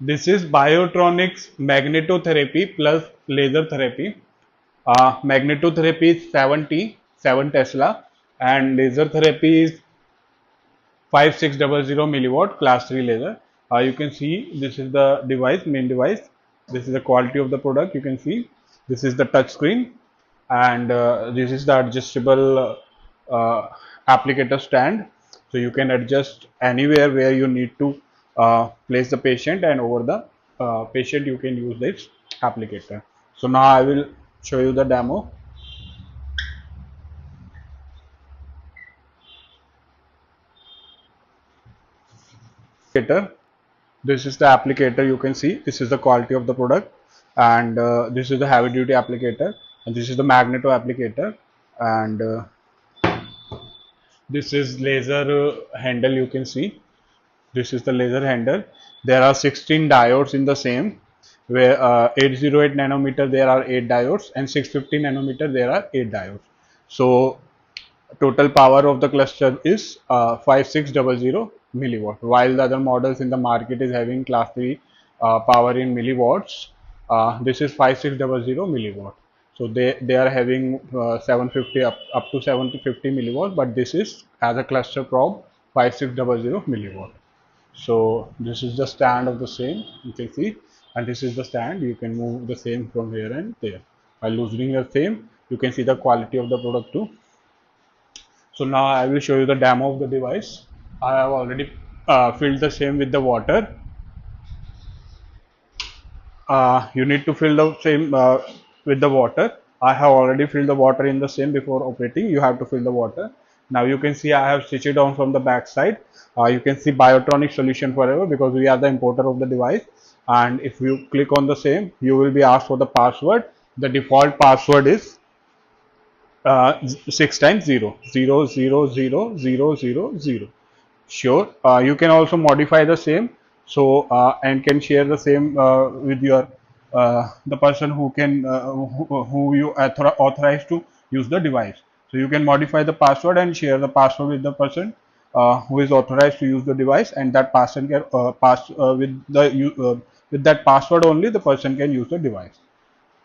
This is Biotronix magnetotherapy plus laser therapy. Magnetotherapy is 7 Tesla, and laser therapy is 5600 milliwatt class 3 laser. You can see this is the device, main device. This is the quality of the product. You can see this is the touch screen, and this is the adjustable applicator stand. So you can adjust anywhere where you need to place the patient, and over the patient you can use this applicator. So now I will show you the demo. This is the applicator. You can see this is the quality of the product, and this is the heavy duty applicator, and this is the magneto applicator, and this is laser handle. You can see this is the laser handle. There are 16 diodes in the same, where 808 nanometer there are 8 diodes, and 650 nanometer there are 8 diodes. So total power of the cluster is 5600 milliwatt, while the other models in the market is having class 3 power in milliwatts. This is 5600 milliwatt. So they are having 750 up to 750 milliwatt, but this is as a cluster probe 5600 milliwatt. So this is the stand of the same, you can see, and this is the stand. You can move the same from here and there. By loosening the same, you can see the quality of the product too. So now I will show you the demo of the device. I have already filled the same with the water. You need to fill the same with the water. I have already filled the water in the same before operating. You have to fill the water. Now you can see I have stitched it on from the back side. You can see Biotronix solution forever, because we are the importer of the device. And if you click on the same, you will be asked for the password. The default password is 6 times 0, 0, 0, 0, 0, 0, 0. Sure, you can also modify the same. So and can share the same with your the person who can who you authorize to use the device. So you can modify the password and share the password with the person who is authorized to use the device, and that person can with that password only the person can use the device.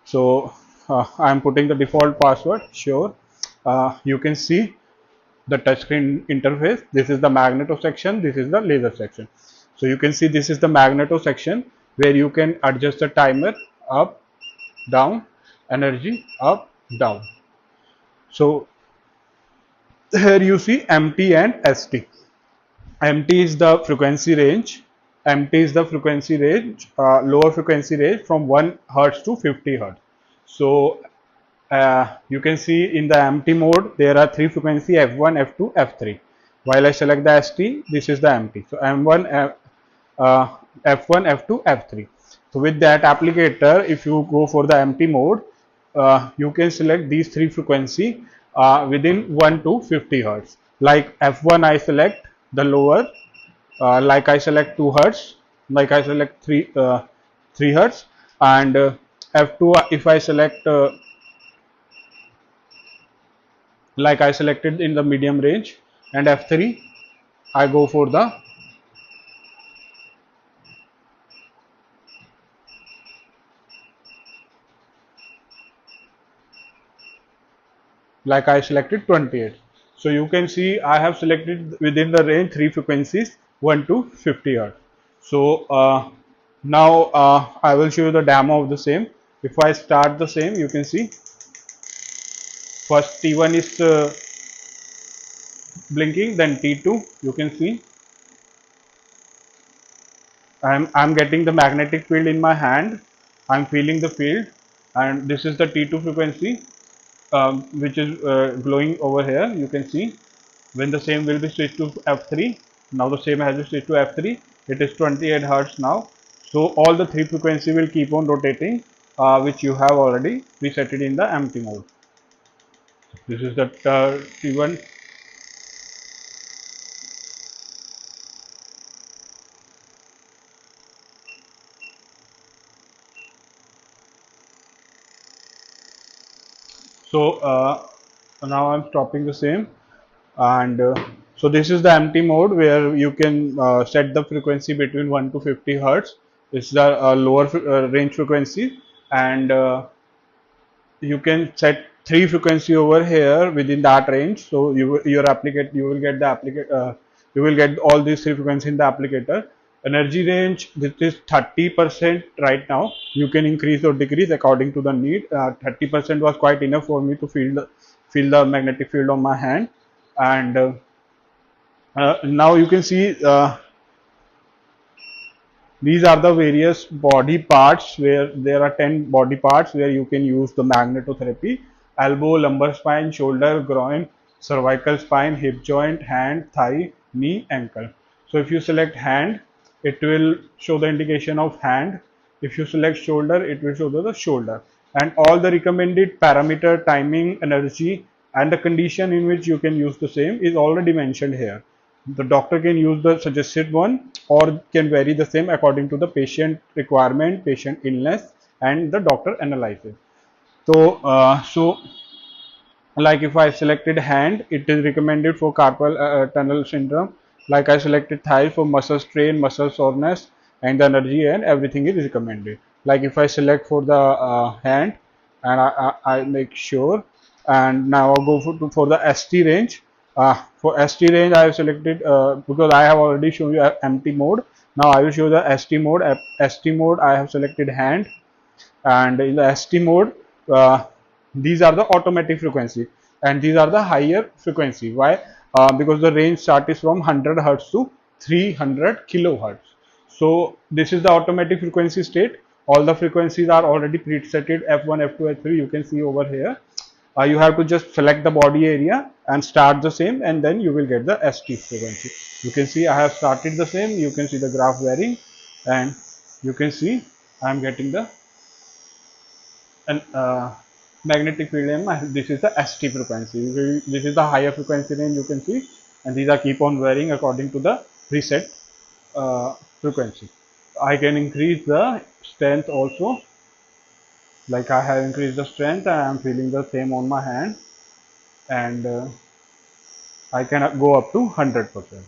So I am putting the default password. Sure, you can see the touchscreen interface. This is the magneto section, this is the laser section. So you can see this is the magneto section, where you can adjust the timer up, down, energy up, down. So here you see MT and ST. MT is the frequency range. MT is the frequency range, lower frequency range from 1 hertz to 50 hertz. So you can see in the empty mode there are 3 frequency, F1, F2, F3. While I select the ST, this is the empty. So M1, F1, F2, F3. So with that applicator, if you go for the empty mode, you can select these 3 frequency within 1 to 50 hertz. Like F1 I select the lower, like I select 2 hertz, like I select 3 hertz, and F2 if I select like I selected in the medium range, and F3 I go for the like I selected 28. So you can see I have selected within the range 3 frequencies, 1 to 50 hertz. So now I will show you the demo of the same. If I start the same, you can see first T1 is blinking, then T2 you can see I'm getting the magnetic field in my hand. I'm feeling the field, and this is the T2 frequency, which is glowing over here. You can see when the same will be switched to F3. Now the same has been switched to F3. It is 28 hertz now. So all the 3 frequency will keep on rotating, which you have already reset it in the empty mode. This is the T1. So now I'm stopping the same, and so this is the empty mode, where you can set the frequency between 1 to 50 hertz, It's the lower range frequency, and you can set three frequency over here within that range. So you will get the you will get all these three frequency in the applicator. Energy range, this is 30% right now. You can increase or decrease according to the need. 30% was quite enough for me to feel the magnetic field on my hand, and now you can see these are the various body parts, where there are 10 body parts where you can use the magnetotherapy: elbow, lumbar spine, shoulder, groin, cervical spine, hip joint, hand, thigh, knee, ankle. So if you select hand, it will show the indication of hand. If you select shoulder, it will show the shoulder. And all the recommended parameter, timing, energy, and the condition in which you can use the same is already mentioned here. The doctor can use the suggested one or can vary the same according to the patient requirement, patient illness, and the doctor analysis. So like if I selected hand, it is recommended for carpal tunnel syndrome. Like I selected thigh for muscle strain, muscle soreness, and the energy, and everything is recommended. Like if I select for the hand, and I make sure, and now I'll go for the ST range. For ST range, I have selected because I have already shown you empty mode. Now I will show the ST mode. ST mode, I have selected hand, and in the ST mode, these are the automatic frequency, and these are the higher frequency. Why? Because the range start is from 100 hertz to 300 kilohertz. So this is the automatic frequency state. All the frequencies are already preset: F1, F2, F3. You can see over here. You have to just select the body area and start the same, and then you will get the ST frequency. You can see I have started the same. You can see the graph varying, and you can see I am getting the and magnetic field EMF. This is the ST frequency. This is the higher frequency range, you can see, and these are keep on varying according to the preset frequency. I can increase the strength also. Like I have increased the strength, and I am feeling the same on my hand, and I can go up to 100%.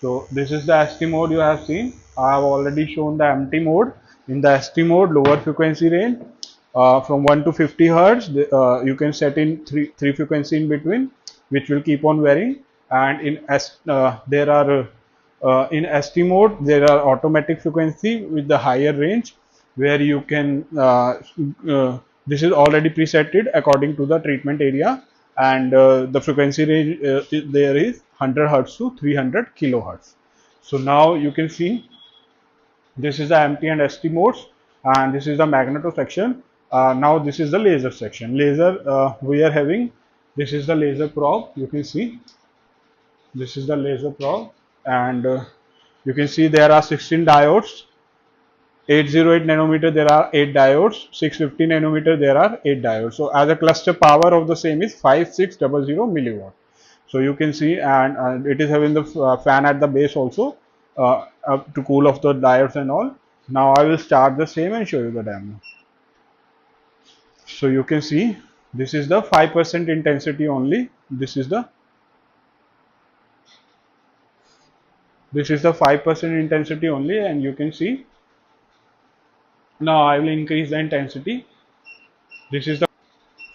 So this is the ST mode you have seen. I have already shown the empty mode. In the ST mode, lower frequency range, from 1 to 50 hertz, you can set in three frequency in between, which will keep on varying. And in in ST mode, there are automatic frequency with the higher range, where you can this is already presetted according to the treatment area, and the frequency range there is 100 hertz to 300 kilohertz. So now you can see this is the empty and ST modes, and this is the magneto section. Now this is the laser section. Laser, we are having, this is the laser probe. You can see this is the laser probe, and you can see there are 16 diodes. 808 nanometer there are 8 diodes. 650 nanometer there are 8 diodes. So as a cluster power of the same is 5600 milliwatt. So you can see, and it is having the fan at the base also, to cool off the diodes and all. Now I will start the same and show you the demo. So you can see this is the 5% intensity only. This is the 5% intensity only, and you can see now I will increase the intensity. This is the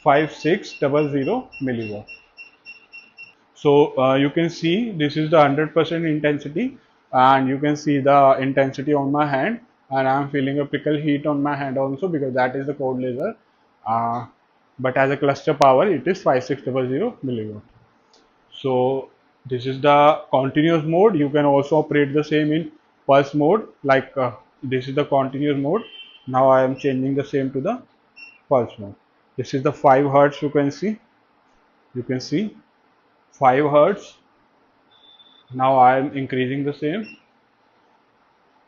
5600 milliwatt. So you can see this is the 100% intensity, and you can see the intensity on my hand, and I am feeling a prickle heat on my hand also, because that is the cold laser. But as a cluster power, it is 5600 milliwatt. So this is the continuous mode. You can also operate the same in pulse mode. Like this is the continuous mode. Now I am changing the same to the pulse mode. This is the 5 hertz frequency. You can see 5 hertz. Now I am increasing the same.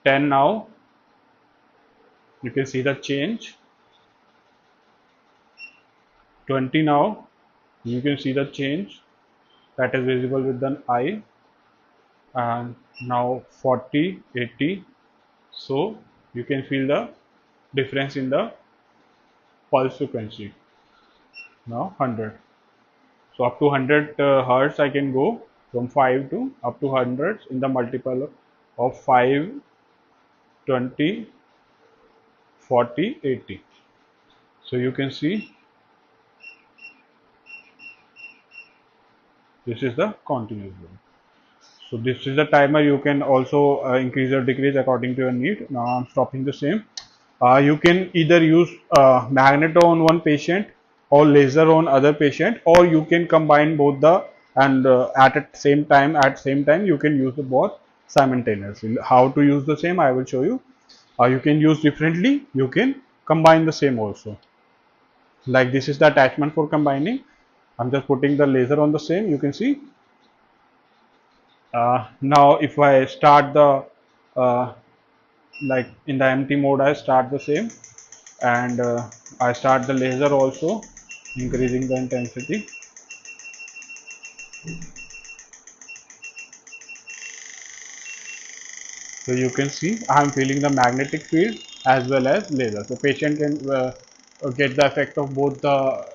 10 now. You can see the change. 20 now. You can see the change that is visible with the eye. And now 40, 80. So you can feel the difference in the pulse frequency. Now 100. So up to 100 hertz I can go, from 5 to up to 100 in the multiple of 5, 20, 40, 80. So you can see this is the continuous one. So this is the timer. You can also increase or decrease according to your need. Now I'm stopping the same. You can either use magneto on one patient or laser on other patient, or you can combine both the and at same time you can use the both simultaneously. How to use the same I will show you. You can use differently. You can combine the same also. Like this is the attachment for combining. I'm just putting the laser on the same. You can see. Now if I start the uh, like in the empty mode, I start the same, and I start the laser also, increasing the intensity. So you can see I am feeling the magnetic field as well as laser. So patient can get the effect of both the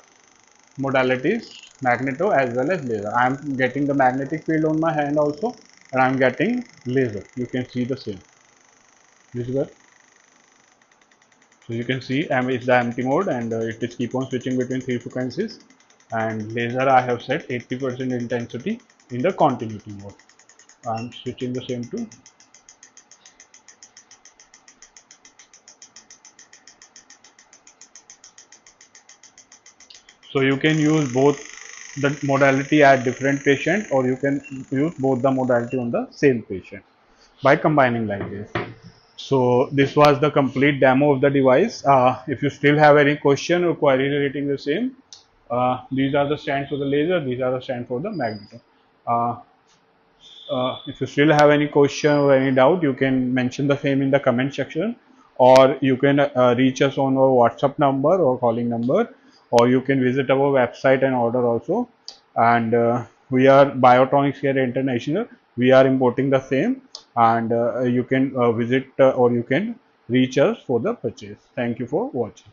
modalities, magneto as well as laser. I am getting the magnetic field on my hand also, and I am getting laser. You can see the same visible. So you can see is the empty mode, and it is keep on switching between three frequencies. And laser I have set 80% intensity in the continuity mode. I am switching the same to. So you can use both the modality at different patient, or you can use both the modality on the same patient by combining like this. So this was the complete demo of the device. If you still have any question or query relating the same, these are the stands for the laser, these are the stands for the magneto. Uh, if you still have any question or any doubt, you can mention the same in the comment section, or you can reach us on our WhatsApp number or calling number, or you can visit our website and order also. And we are Biotronix here International. We are importing the same, and you can visit or you can reach us for the purchase. Thank you for watching.